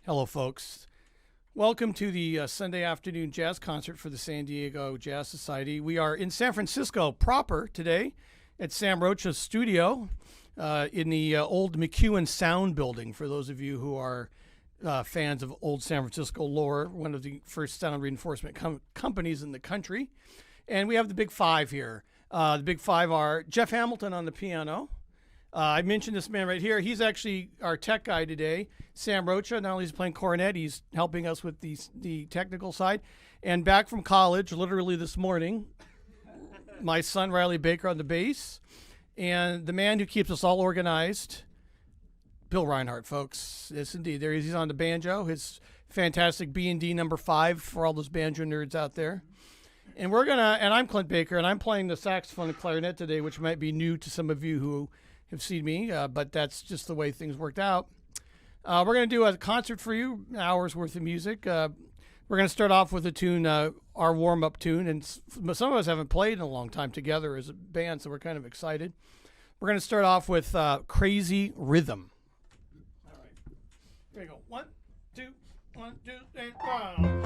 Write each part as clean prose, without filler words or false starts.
Hello, folks. Welcome to the Sunday afternoon jazz concert for the San Diego Jazz Society. We are in San Francisco proper today at Sam Rocha's studio in the old McEwen Sound Building. For those of you who are fans of old San Francisco lore, one of the first sound reinforcement companies in the country. And we have the Big Five here. The Big Five are Jeff Hamilton on the piano. I mentioned this man right here. He's actually our tech guy today. Sam Rocha, not only is he playing cornet, he's helping us with the technical side. And back from college, literally this morning, my son Riley Baker on the bass. And the man who keeps us all organized, Bill Reinhardt, folks. Yes, indeed. There he is. He's on the banjo. His fantastic B&D number 5 for all those banjo nerds out there. And I'm Clint Baker, and I'm playing the saxophone and clarinet today, which might be new to some of you who have seen me, but that's just the way things worked out. We're going to do a concert for you, an hour's worth of music. We're going to start off with a tune, our warm-up tune, and some of us haven't played in a long time together as a band, so we're kind of excited. We're going to start off with Crazy Rhythm. All right. Here we go. 1, 2, 1, 2, 3, 4.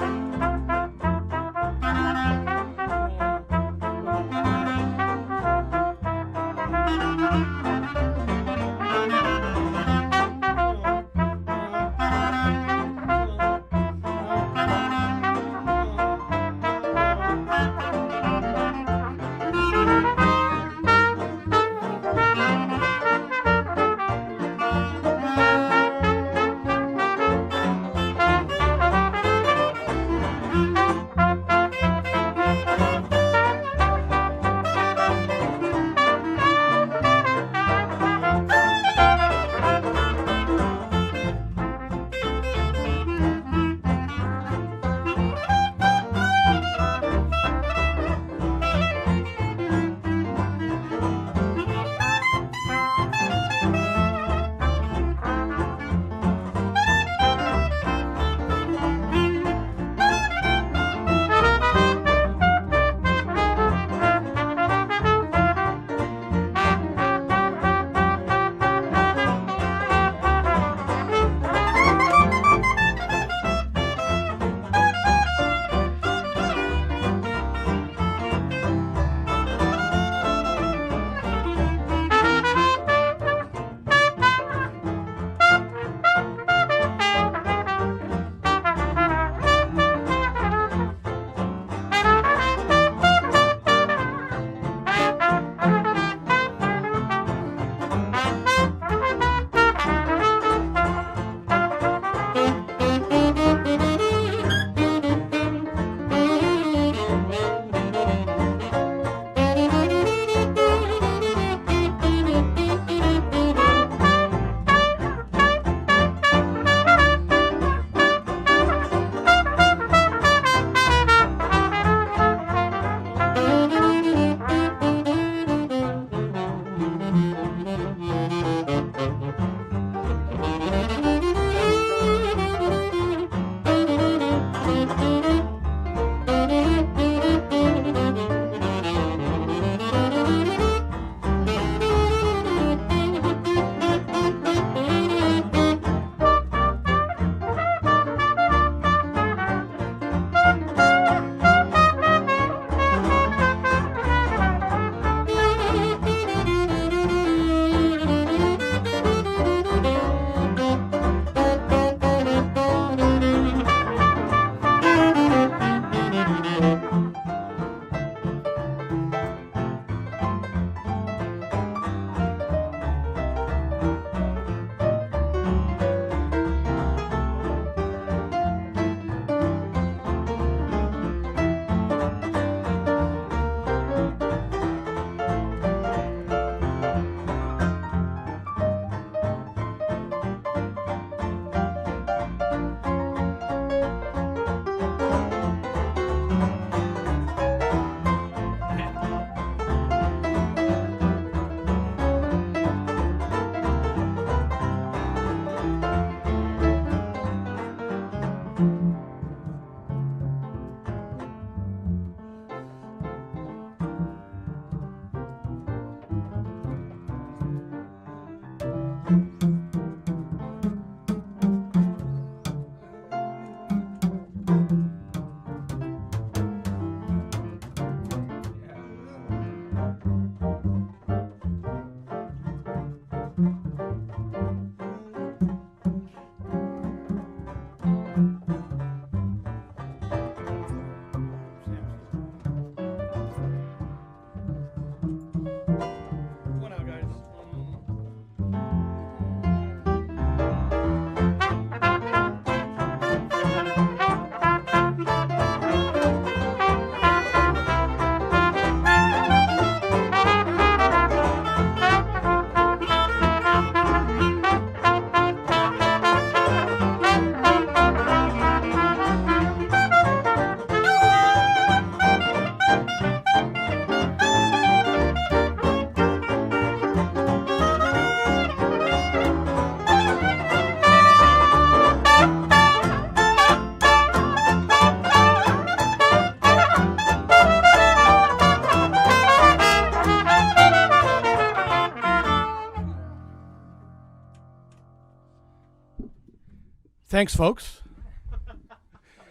Thanks, folks.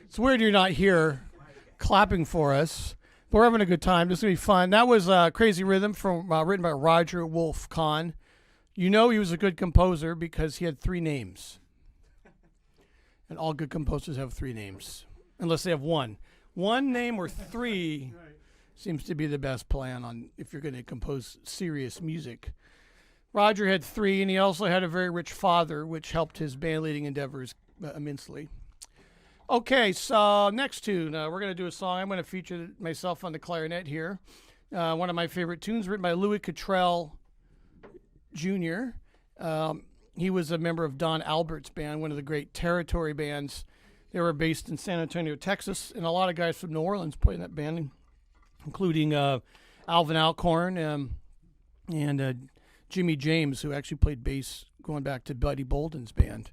It's weird you're not here clapping for us. But we're having a good time. This is going to be fun. That was Crazy Rhythm written by Roger Wolf Kahn. You know he was a good composer because he had 3 names. And all good composers have 3 names, unless they have 1. 1 name or 3 seems to be the best plan on if you're going to compose serious music. Roger had 3, and he also had a very rich father, which helped his band-leading endeavors immensely. Okay, so next tune, we're going to do a song. I'm going to feature myself on the clarinet here. One of my favorite tunes written by Louis Cottrell Jr. He was a member of Don Albert's band, one of the great Territory bands. They were based in San Antonio, Texas, and a lot of guys from New Orleans played in that band, including Alvin Alcorn and Jimmy James, who actually played bass going back to Buddy Bolden's band.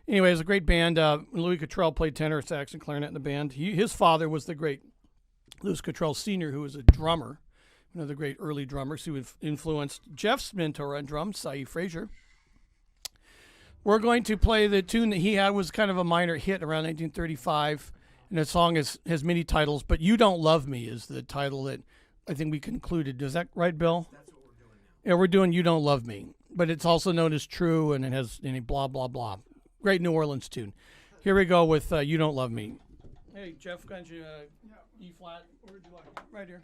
Anyway, it was a great band. Louis Cottrell played tenor, sax, and clarinet in the band. His father was the great Louis Cottrell Sr., who was a drummer, one of the great early drummers who influenced Jeff's mentor on drums, Cy Frazier. We're going to play the tune that he had was kind of a minor hit around 1935, and the song has many titles, but You Don't Love Me is the title that I think we concluded. Is that right, Bill? That's what we're doing now. Yeah, we're doing You Don't Love Me, but it's also known as True, and it has any blah, blah, blah. Great New Orleans tune. Here we go with You Don't Love Me. Hey, Jeff, got you E flat? Where would you like? Right here.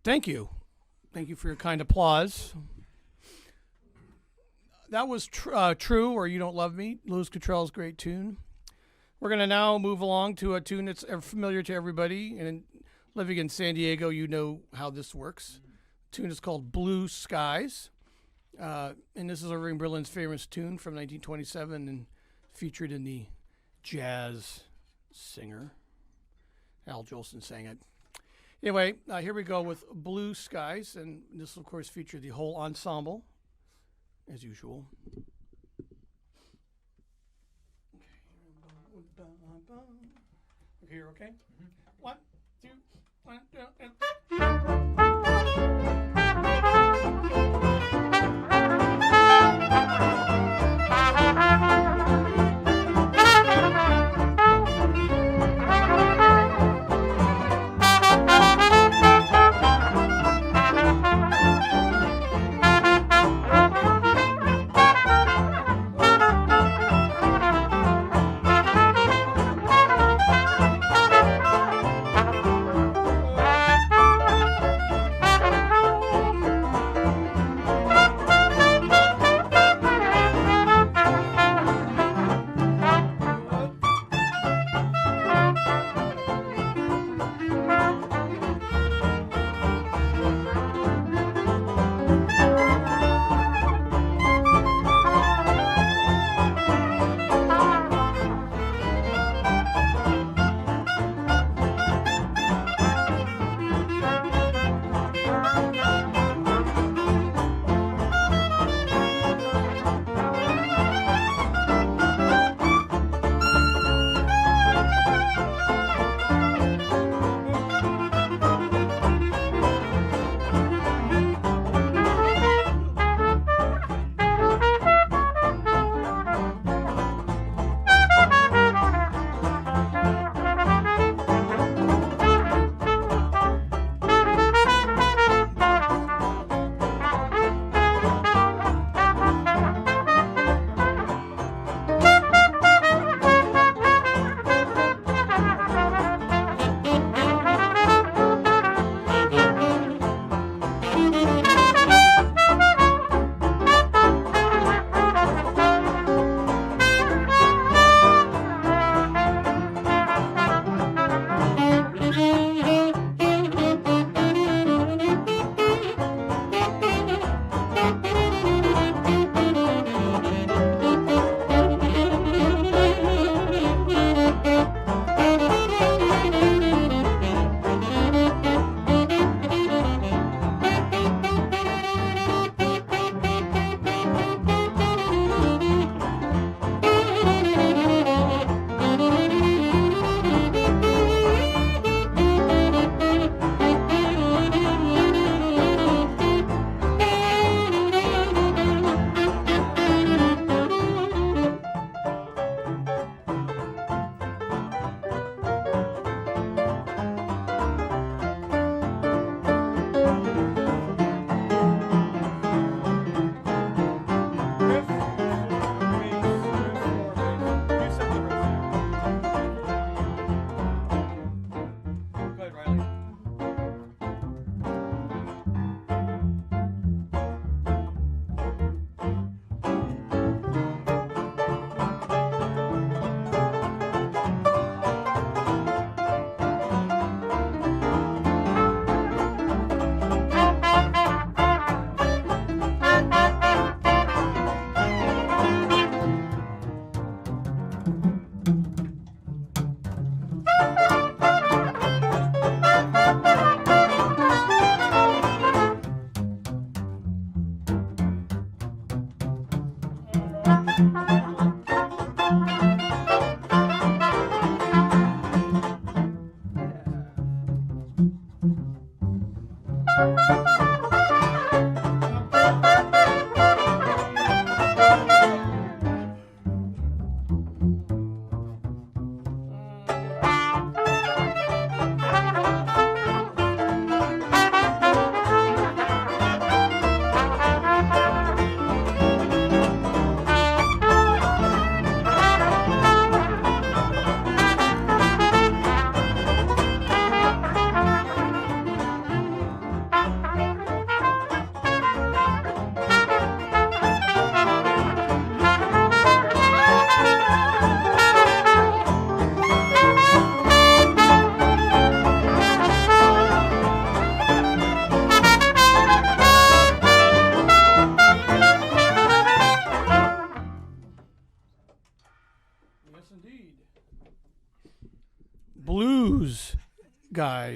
Thank you. Thank you for your kind applause. That was True or You Don't Love Me, Louis Cottrell's great tune. We're going to now move along to a tune that's familiar to everybody. And living in San Diego, you know how this works. The tune is called Blue Skies. And this is Irving Berlin's famous tune from 1927 and featured in the Jazz Singer. Al Jolson sang it. Anyway, here we go with Blue Skies, and this will, of course, feature the whole ensemble, as usual. Okay, you're okay? Mm-hmm. 1, 2, 1, 2, and...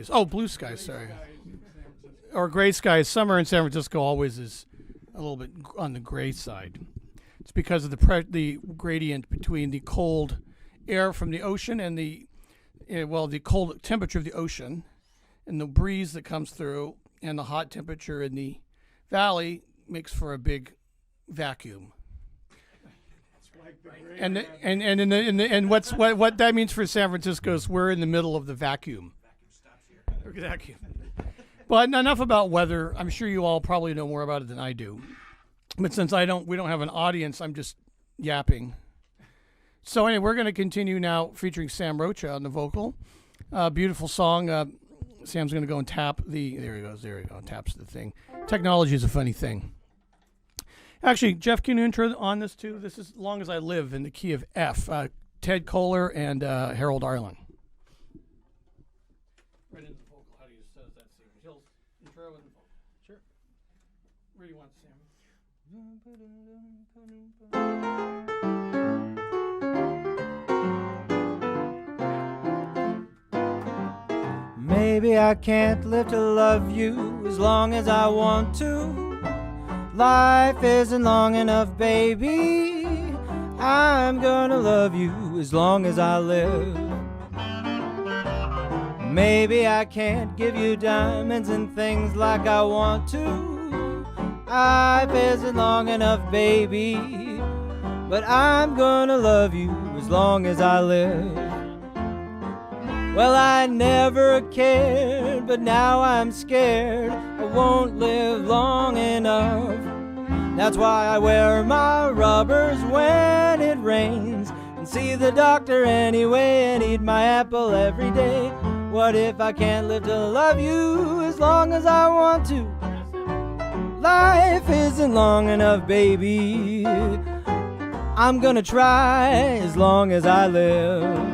skies. Oh, blue skies, sorry. Or gray skies. Summer in San Francisco always is a little bit on the gray side. It's because of the gradient between the cold air from the ocean and the cold temperature of the ocean and the breeze that comes through and the hot temperature in the valley makes for a big vacuum. And what that means for San Francisco is we're in the middle of the vacuum. Vacuum. But enough about weather. I'm sure you all probably know more about it than I do. But since we don't have an audience, I'm just yapping. So anyway, we're going to continue now featuring Sam Rocha on the vocal. Beautiful song. Sam's going to go and tap there he goes, taps the thing. Technology is a funny thing. Actually, Jeff, can you intro on this too? This is Long As I Live in the key of F. Ted Kohler and Harold Arlen. Right into the vocal. How do you set that scene? He'll intro and the vocal. Sure. Where do you want Sam? Maybe I can't live to love you as long as I want to. Life isn't long enough, baby. I'm gonna love you as long as I live. Maybe I can't give you diamonds and things like I want to. Life isn't long enough, baby. But I'm gonna love you as long as I live. Well, I never cared, but now I'm scared I won't live long enough. That's why I wear my rubbers when it rains and see the doctor anyway and eat my apple every day. What if I can't live to love you as long as I want to? Life isn't long enough, baby. I'm gonna try as long as I live.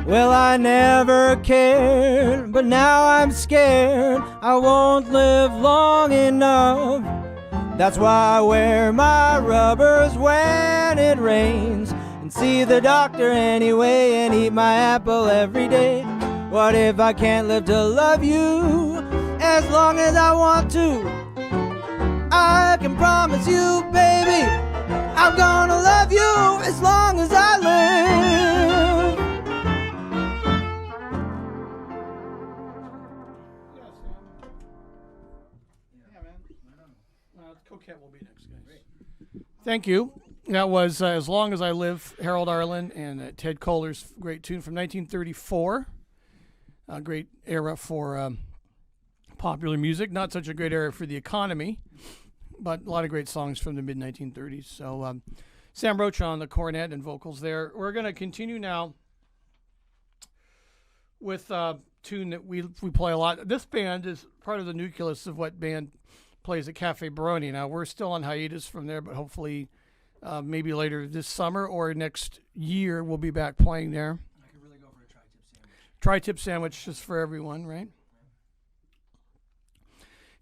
Well, I never cared, but now I'm scared I won't live long enough. That's why I wear my rubbers when it rains and see the doctor anyway and eat my apple every day. What if I can't live to love you as long as I want to? I can promise you, baby, I'm gonna love you as long as I live. Coquette will be next, guys. Thank you. That was As Long as I Live, Harold Arlen and Ted Koehler's great tune from 1934. A great era for popular music. Not such a great era for the economy, but a lot of great songs from the mid-1930s. So Sam Roach on the cornet and vocals there. We're going to continue now with a tune that we play a lot. This band is part of the nucleus of what band plays at Cafe Baroni. Now, we're still on hiatus from there, but hopefully maybe later this summer or next year we'll be back playing there. I could really go for a tri-tip sandwich. Tri-tip sandwich is for everyone, right?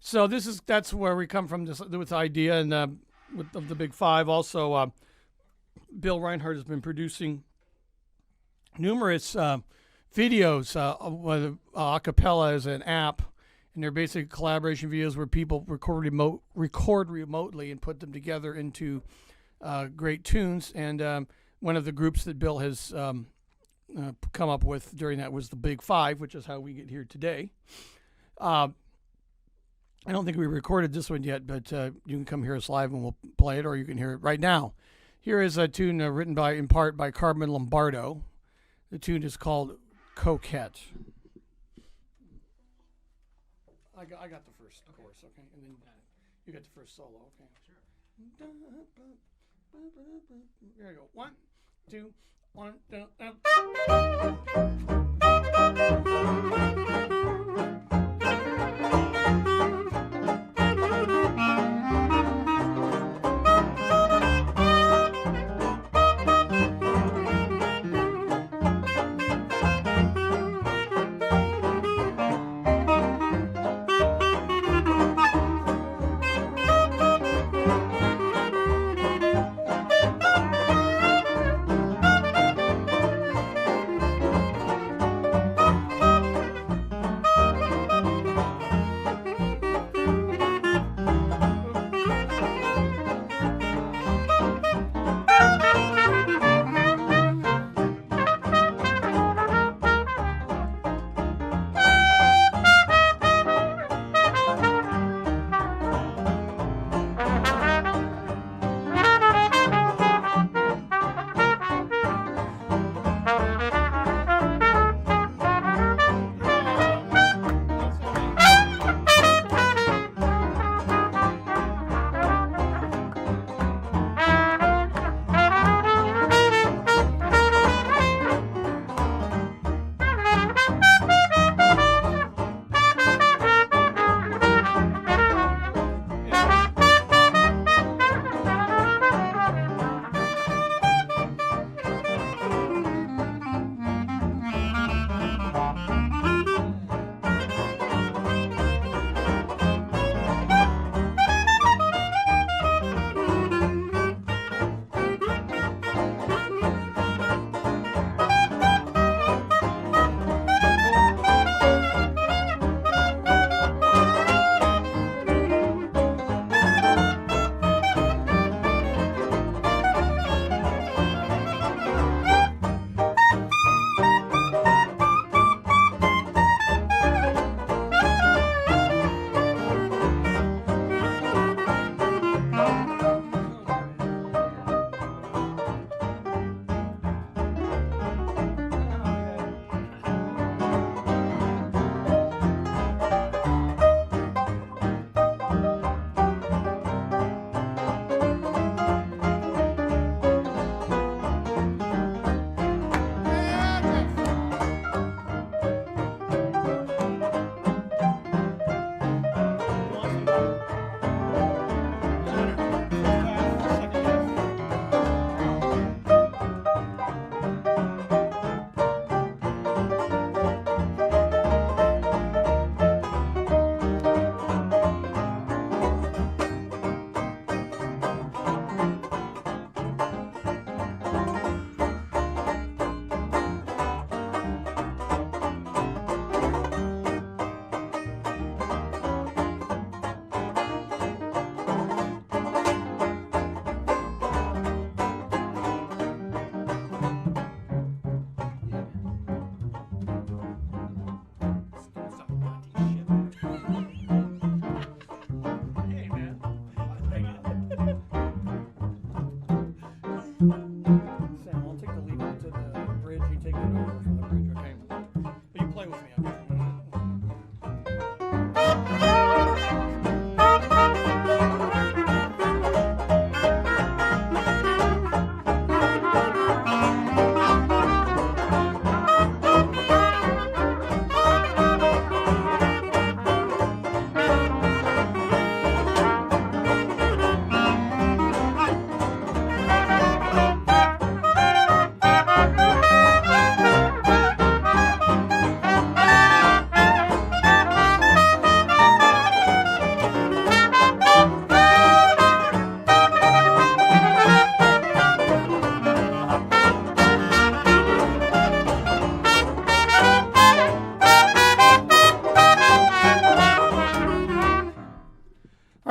So that's where we come from with the idea and of the Big Five. Also, Bill Reinhardt has been producing numerous videos. A cappella is an app, and they're basic collaboration videos where people record remotely and put them together into great tunes. And one of the groups that Bill has come up with during that was the Big Five, which is how we get here today. I don't think we recorded this one yet, but you can come hear us live and we'll play it, or you can hear it right now. Here is a tune written in part by Carmen Lombardo. The tune is called Coquette. I got the first chorus, okay? And then you got the first solo, okay? Sure. Here we go. 1, 2, 1, 2,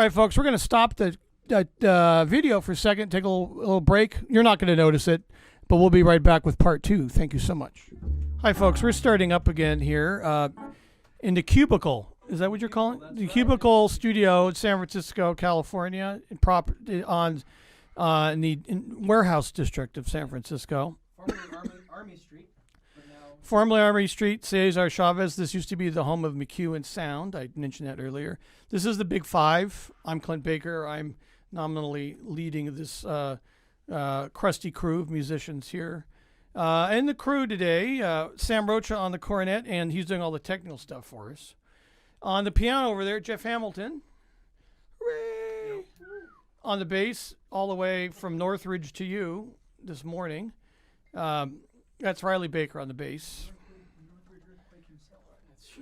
right, folks, we're going to stop the video for a second, take a little break. You're not going to notice it, but we'll be right back with part 2. Thank you so much. Hi, folks. We're starting up again here in the cubicle. Is that what you're calling it? The cubicle studio in San Francisco, California, in the warehouse district of San Francisco. Formerly Army Street, but now Formerly Armory Street, Cesar Chavez. This used to be the home of McHugh and Sound. I mentioned that earlier. This is the Big Five. I'm Clint Baker. I'm nominally leading this crusty crew of musicians here. And the crew today, Sam Rocha on the cornet, and he's doing all the technical stuff for us. On the piano over there, Jeff Hamilton. Hooray! Yep. On the bass, all the way from Northridge to you this morning. That's Riley Baker on the bass.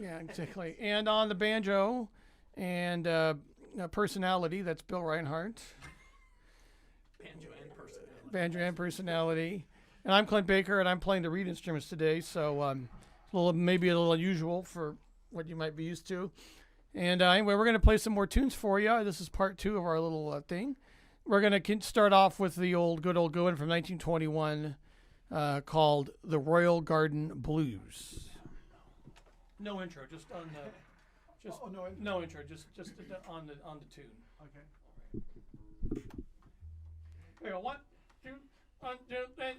Yeah, exactly. And on the banjo and personality, that's Bill Reinhardt. Banjo and personality. And I'm Clint Baker, and I'm playing the reed instruments today, so maybe a little unusual for what you might be used to. And anyway, we're going to play some more tunes for you. This is part 2 of our little thing. We're going to start off with the good old one from 1921 called The Royal Garden Blues. No intro, just on the no intro, just on the tune. okay. Here we go. 1, 2, 1, 2, 3.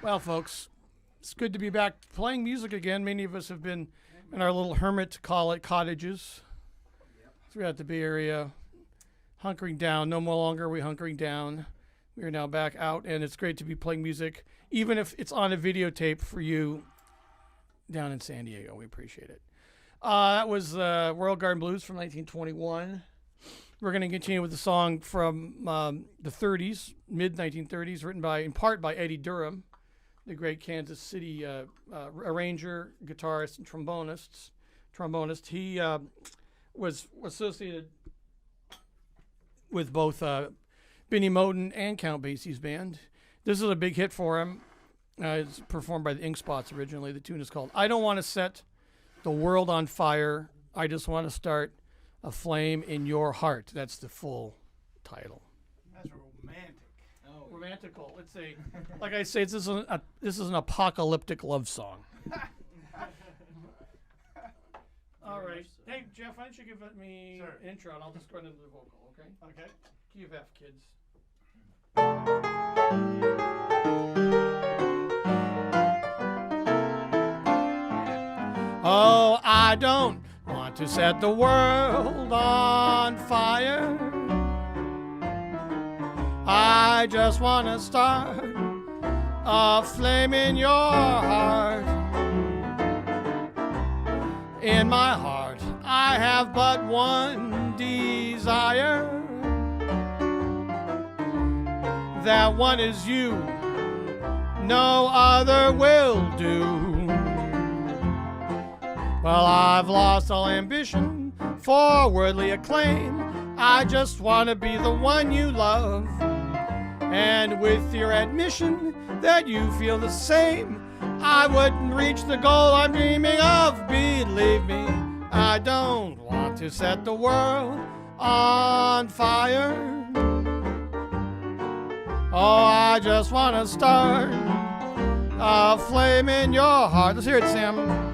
Well, folks, it's good to be back playing music again. Many of us have been in our little hermit cottages throughout the Bay Area, hunkering down. No more longer are we hunkering down. We are now back out, and it's great to be playing music, even if it's on a videotape for you down in San Diego. We appreciate it. That was Royal Garden Blues from 1921. We're going to continue with a song from the 30s, mid-1930s, written in part by Eddie Durham, the great Kansas City arranger, guitarist, and trombonist. He was associated with both Benny Moten and Count Basie's band. This is a big hit for him. It's performed by the Ink Spots originally. The tune is called I Don't Want to Set the World on Fire. I Just Want to Start a Flame in Your Heart. That's the full title. That's romantic. Oh, Romantical. It's like I say, this is an apocalyptic love song. All right. Hey, Jeff, why don't you give me Sure. an intro, and I'll just go into the vocal, okay? Okay. Key of F, kids. Oh, I don't want to set the world on fire. I just want to start a flame in your heart. In my heart, I have but one desire. That one is you, no other will do. Well, I've lost all ambition for worldly acclaim. I just want to be the one you love. And with your admission that you feel the same, I wouldn't reach the goal I'm dreaming of. Believe me, I don't want to set the world on fire. Oh, I just want to start a flame in your heart. Let's hear it, Sam.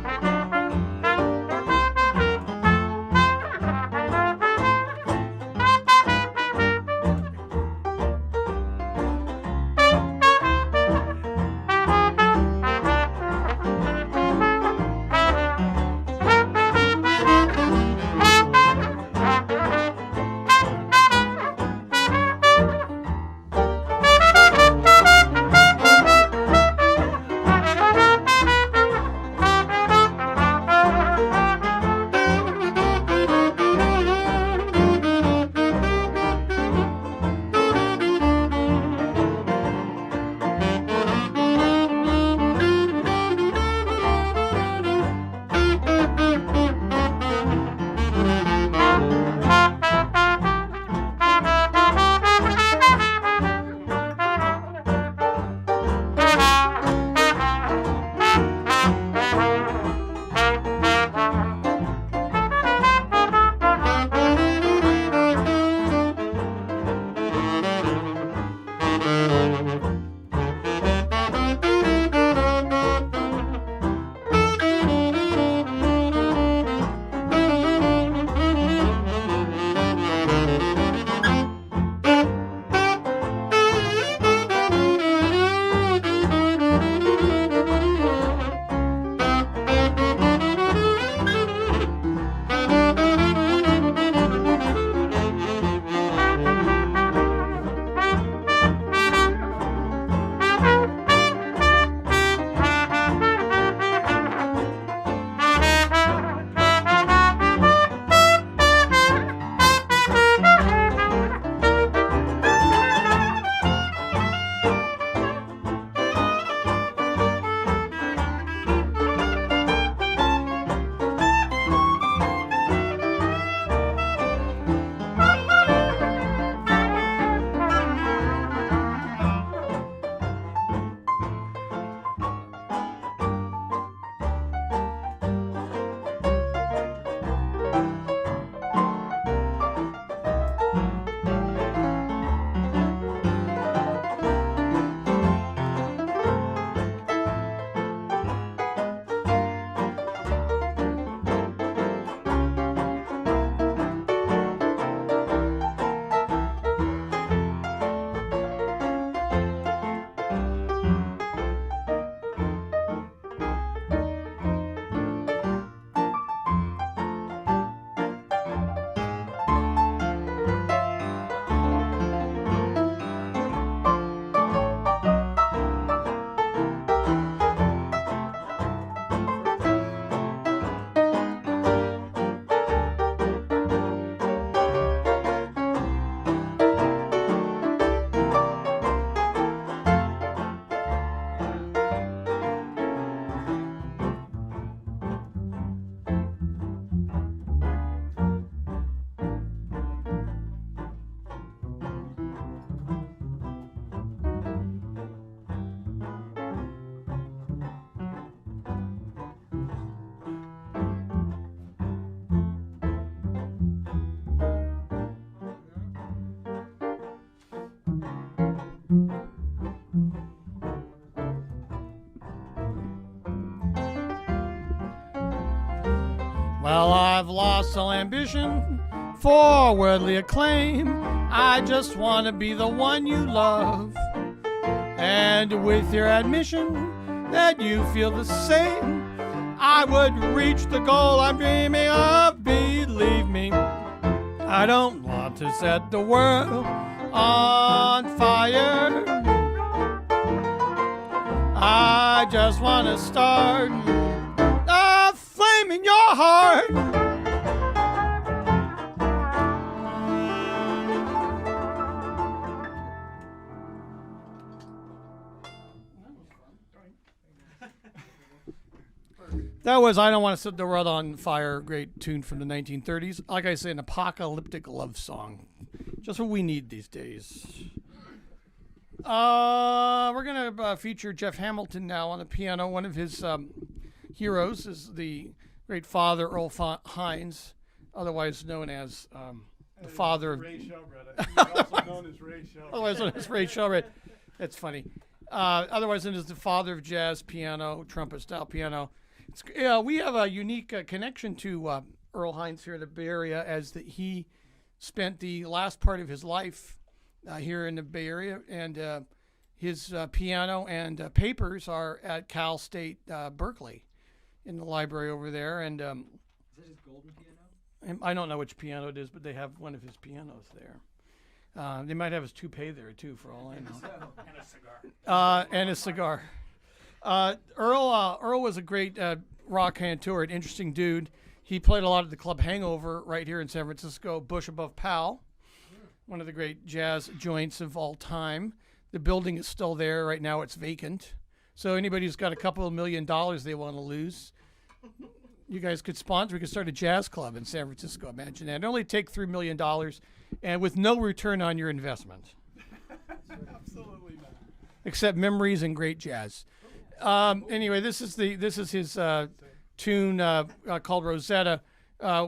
Well, I've lost all ambition for worldly acclaim. I just want to be the one you love. And with your admission that you feel the same, I would reach the goal I'm dreaming of. Believe me, I don't want to set the world on fire. I just want to start a flame in your heart. That was I Don't Want to Set the World on Fire, great tune from the 1930s. Like I say, an apocalyptic love song. Just what we need these days. We're going to feature Jeff Hamilton now on the piano. One of his heroes is the great father, Earl Hines, otherwise known as the father of... Ray Shelbrett. He's also known as Ray Shelbrett. Otherwise known as Ray Shelbrett. That's funny. Otherwise known as the father of jazz piano, trumpet-style piano. We have a unique connection to Earl Hines here in the Bay Area, as that he spent the last part of his life here in the Bay Area, and his piano and papers are at Cal State Berkeley in the library over there. And Is that his golden piano? and I don't know which piano it is, but they have one of his pianos there. They might have his toupee there too, for all I know. And a cigar. And his cigar. Earl was a great rock cantor, an interesting dude. He played a lot at the Club Hangover right here in San Francisco, Bush Above Powell, one of the great jazz joints of all time. The building is still there. Right now it's vacant. So anybody who's got a couple of $1 million they want to lose, you guys could sponsor. We could start a jazz club in San Francisco. Imagine that. It'd only take $3 million and with no return on your investment. Absolutely not. Except memories and great jazz. Anyway, this is his tune called Rosetta.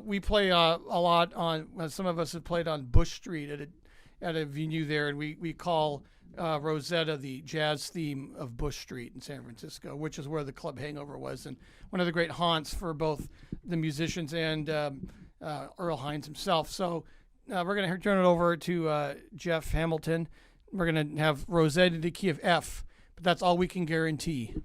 We play a lot on. Some of us have played on Bush Street at a venue there, and we call Rosetta the jazz theme of Bush Street in San Francisco, which is where the Club Hangover was, and one of the great haunts for both the musicians and Earl Hines himself. So we're going to turn it over to Jeff Hamilton. We're going to have Rosetta in the key of F. But that's all we can guarantee.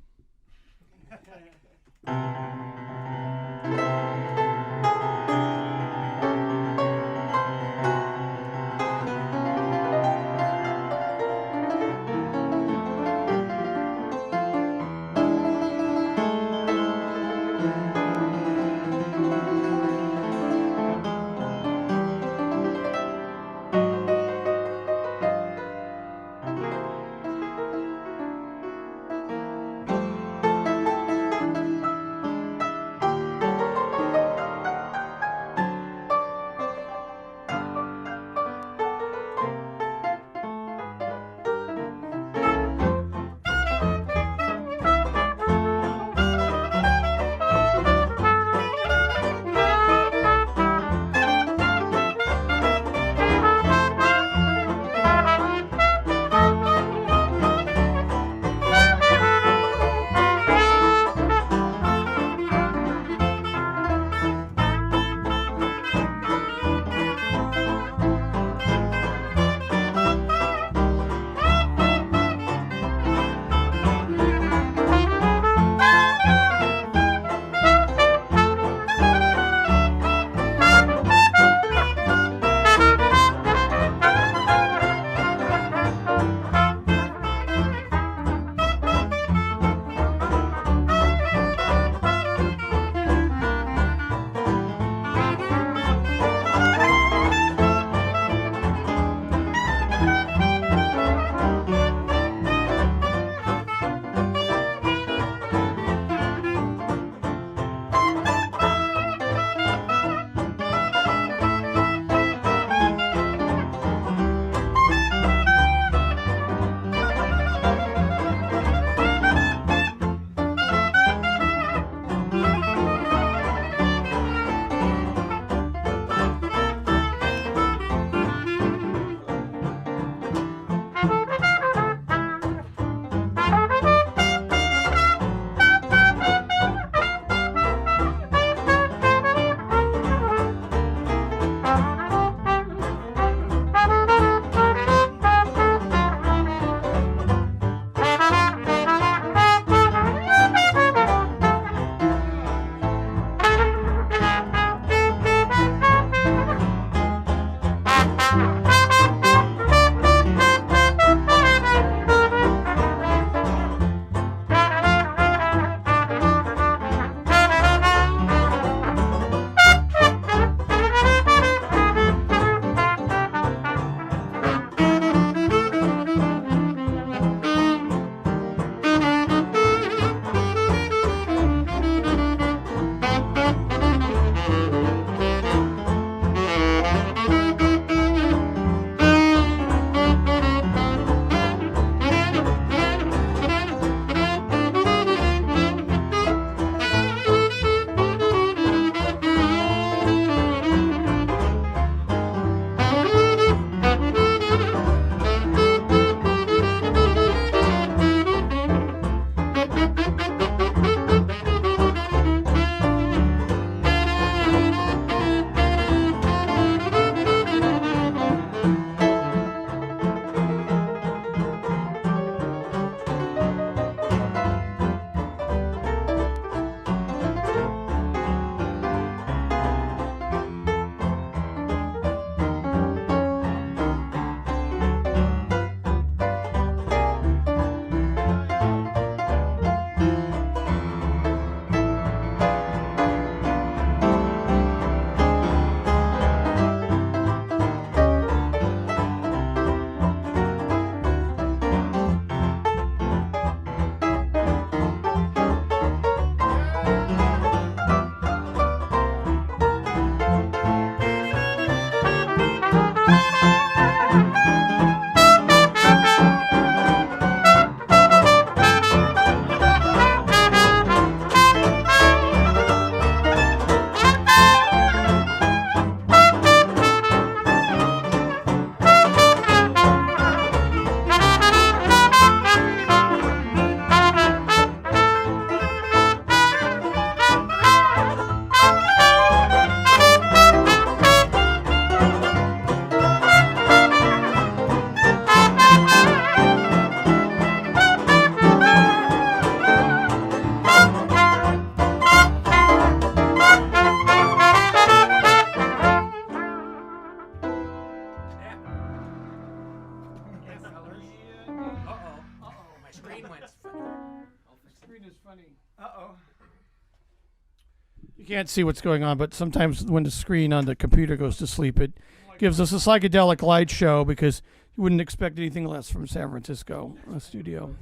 can't see what's going on, but sometimes when the screen on the computer goes to sleep, it gives us a psychedelic light show because you wouldn't expect anything less from San Francisco studio.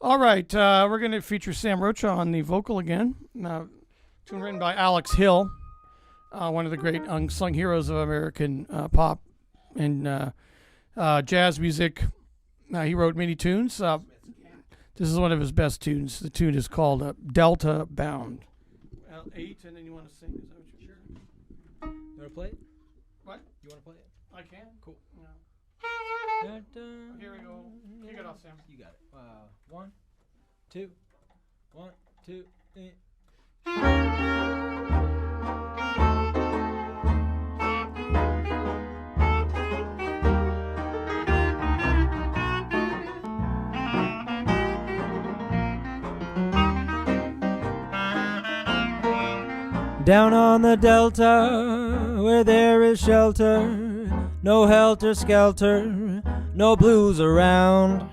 All right, we're going to feature Sam Rocha on the vocal again. Tune written by Alex Hill, one of the great unsung heroes of American pop and jazz music. He wrote many tunes. This is one of his best tunes. The tune is called Delta Bound. 8, and then you want to sing? Is that what you're sure? You want to play it? What? You want to play it? I can. Cool. Yeah. Here we go. Kick it off, Sam. You got it. 1, 2, 1, 2, 3. Down on the delta, where there is shelter, no helter-skelter, no blues around.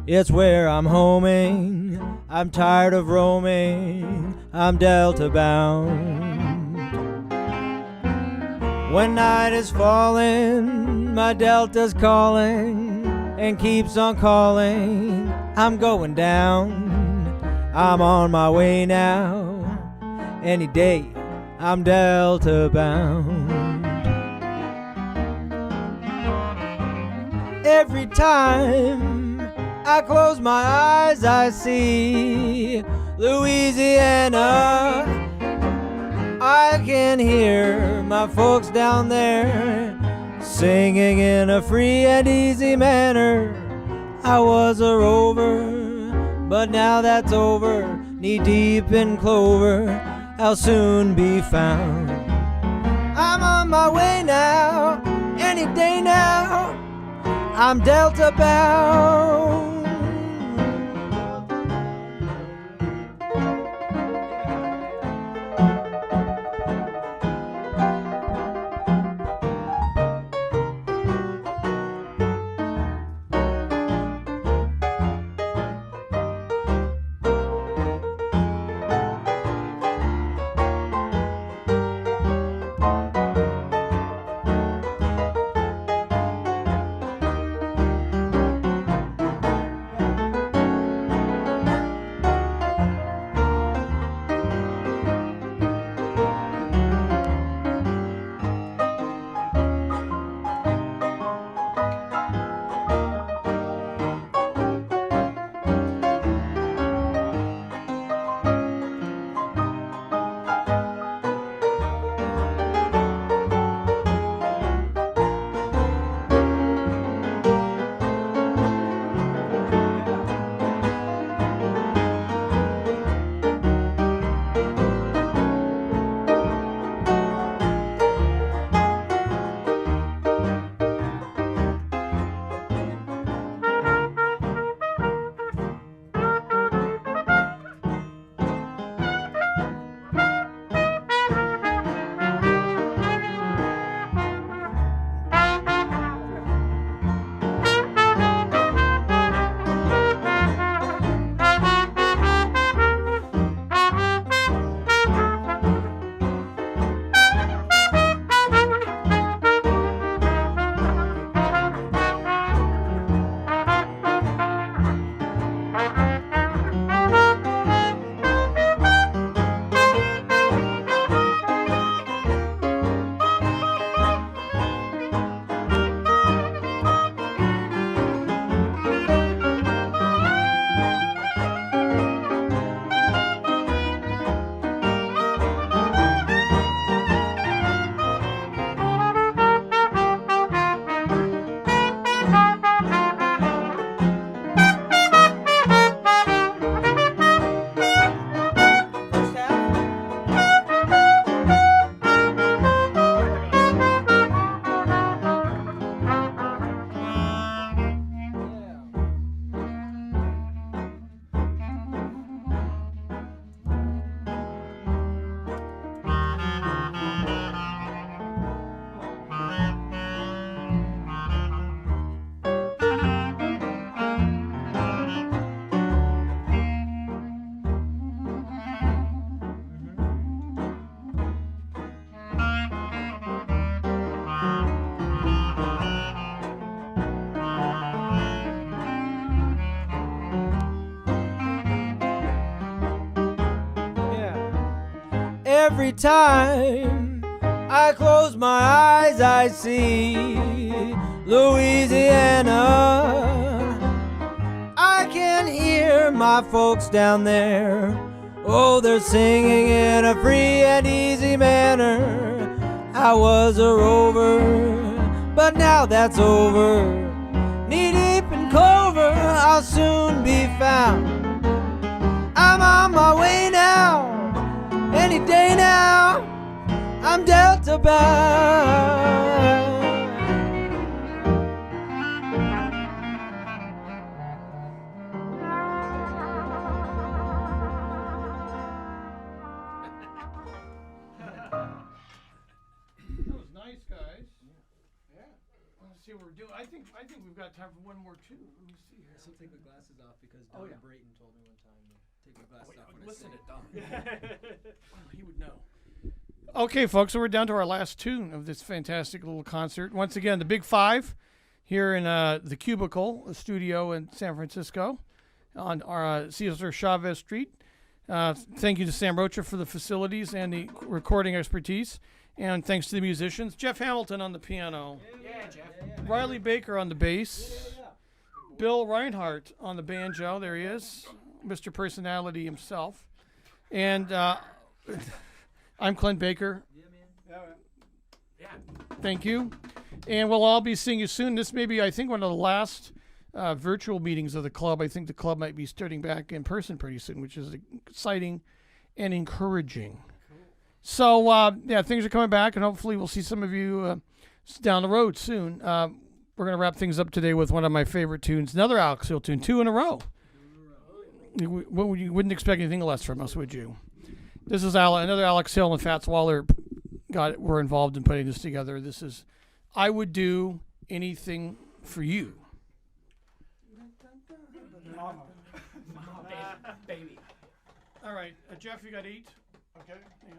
It's where I'm homing, I'm tired of roaming, I'm delta bound. When night is falling, my delta's calling, and keeps on calling, I'm going down, I'm on my way now, any day I'm delta bound. Every time I close my eyes I see Louisiana. I can hear my folks down there singing in a free and easy manner. I was a rover, but now that's over, knee deep in clover, I'll soon be found. I'm on my way now, any day now, I'm delta bound. every time I close my eyes, I see Louisiana. I can hear my folks down there. Oh, they're singing in a free and easy manner. I was a rover, but now that's over. Knee deep in clover, I'll soon be found. I'm on my way now, any day now, I'm Delta bound. That was nice, guys. Yeah. Let's see what we're doing. I think we've got time for one more too. Let me see here. I still take my glasses off because Oh, Don yeah. Brayton told me one time to take my glasses off when I Listen sing. to Don. Well, he would know. Okay, folks, so we're down to our last tune of this fantastic little concert. Once again, the Big Five here in the Cubicle studio in San Francisco on our Cesar Chavez Street. Thank you to Sam Rocha for the facilities and the recording expertise. And thanks to the musicians. Jeff Hamilton on the piano. Yeah, Jeff. Riley Baker on the bass. Bill Reinhardt on the banjo. There he is. Mr. Personality himself. And I'm Clint Baker. Yeah. Thank you. And we'll all be seeing you soon. This may be, I think, one of the last virtual meetings of the club. I think the club might be starting back in person pretty soon, which is exciting and encouraging. So, yeah, things are coming back, and hopefully we'll see some of you down the road soon. We're going to wrap things up today with one of my favorite tunes, another Alex Hill tune, 2 in a row. You wouldn't expect anything less from us, would you? This is another Alex Hill and Fats Waller were involved in putting this together. This is I Would Do Anything for You. Mama. Baby. All right, Jeff, you got 8? Okay. Yeah.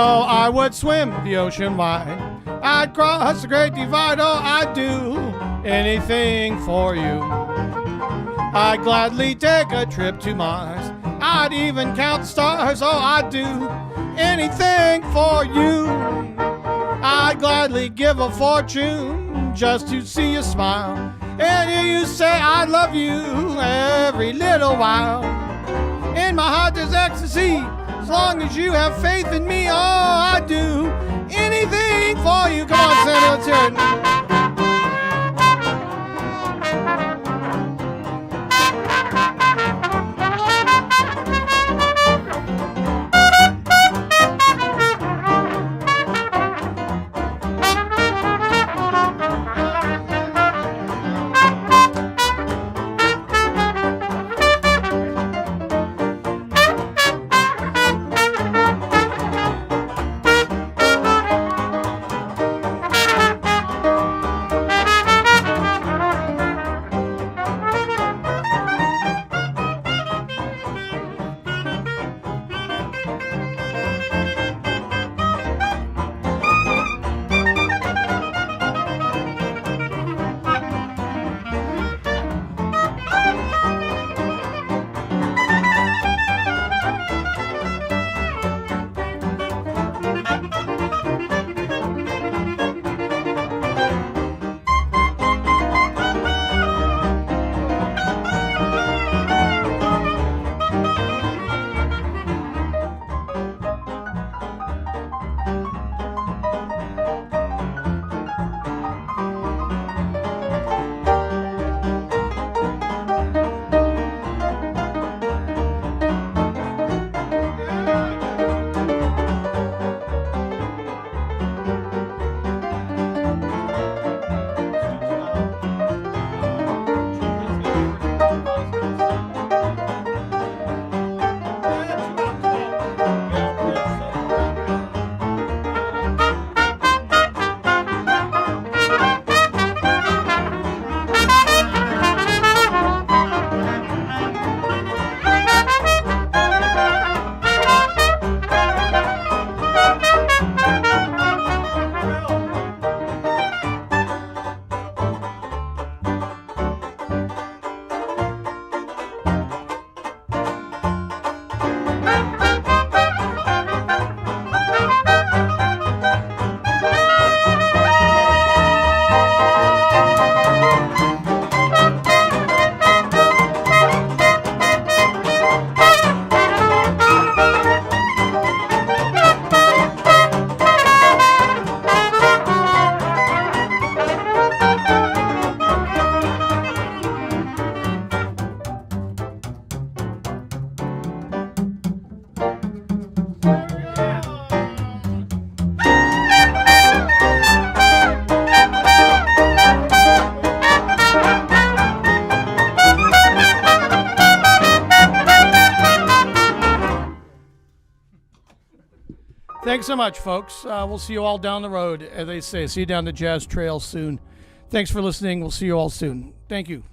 Oh, I would swim the ocean wide. I'd cross the great divide. Oh, I'd do anything for you. I'd gladly take a trip to Mars. I'd even count stars. Oh, I'd do anything for you. I'd gladly give a fortune just to see you smile and hear you say I love you every little while. In my heart there's ecstasy. As long as you have faith in me, oh, I'd do anything for you. Come on, Sammy, let's hear it. Thanks so much, folks. We'll see you all down the road, as they say. See you down the Jazz Trail soon. Thanks for listening. We'll see you all soon. Thank you.